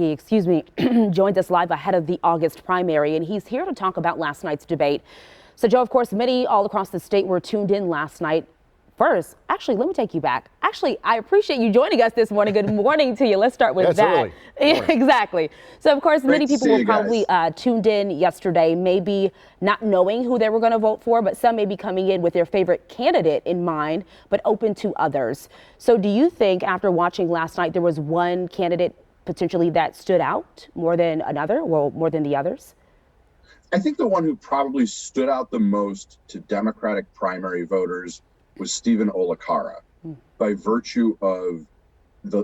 Zepecki, joins us live ahead of the August primary, and he's here to talk about last night's debate. So, Joe, of course, many all across the state were tuned in last night. First, actually, let me take you back. Actually, I appreciate you joining us this morning. Good morning to you. Let's start with that. Exactly. So, of course, many people were probably tuned in yesterday, maybe not knowing who they were going to vote for, but some may be coming in with their favorite candidate in mind, but open to others. So do you think after watching last night, there was one candidate potentially that stood out more than another, or more than the others? I think the one who probably stood out the most to Democratic primary voters was Stephen Olakara, by virtue of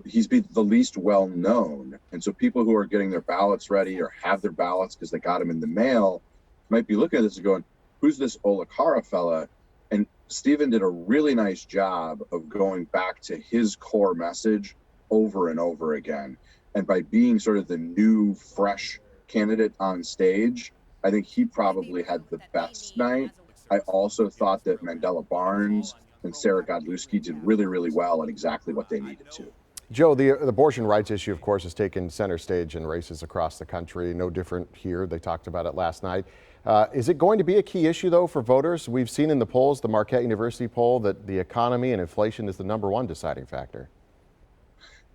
he's been the least well known. And so people who are getting their ballots ready or have their ballots because they got them in the mail might be looking at this and going, who's this Olakara fella? And Stephen did a really nice job of going back to his core message over and over again. And by being sort of the new, fresh candidate on stage, I think he probably had the best night. I also thought that Mandela Barnes and Sarah Godlewski did really, really well at exactly what they needed to. Joe, the abortion rights issue, of course, has taken center stage in races across the country. No different here. They talked about it last night. Is it going to be a key issue, though, for voters? We've seen in the polls, the Marquette University poll, that the economy and inflation is the #1 deciding factor.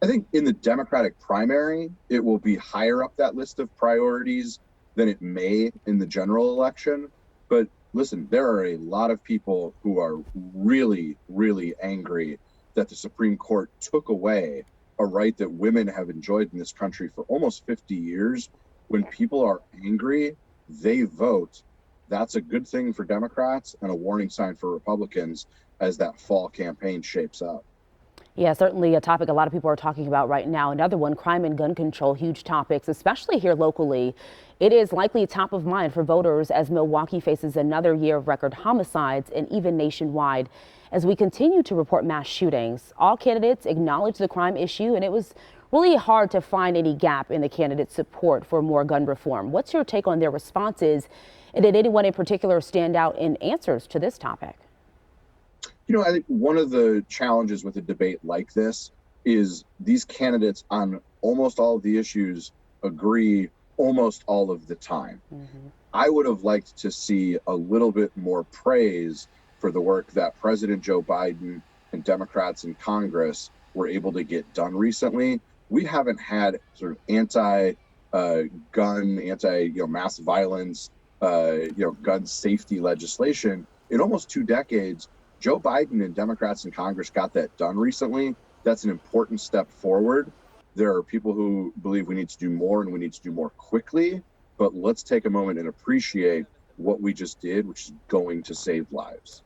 I think in the Democratic primary, it will be higher up that list of priorities than it may in the general election. But listen, there are a lot of people who are really, really angry that the Supreme Court took away a right that women have enjoyed in this country for almost 50 years. When people are angry, they vote. That's a good thing for Democrats and a warning sign for Republicans as that fall campaign shapes up. Yeah, certainly a topic a lot of people are talking about right now. Another one, crime and gun control, huge topics, especially here locally. It is likely top of mind for voters as Milwaukee faces another year of record homicides and even nationwide. As we continue to report mass shootings, all candidates acknowledge the crime issue, and it was really hard to find any gap in the candidates' support for more gun reform. What's your take on their responses? And did anyone in particular stand out in answers to this topic? You know, I think one of the challenges with a debate like this is these candidates on almost all of the issues agree almost all of the time. I would have liked to see a little bit more praise for the work that President Joe Biden and Democrats in Congress were able to get done recently. We haven't had sort of anti-gun, mass violence, gun safety legislation in almost 2 decades. Joe Biden and Democrats in Congress got that done recently. That's an important step forward. There are people who believe we need to do more and we need to do more quickly, but let's take a moment and appreciate what we just did, which is going to save lives.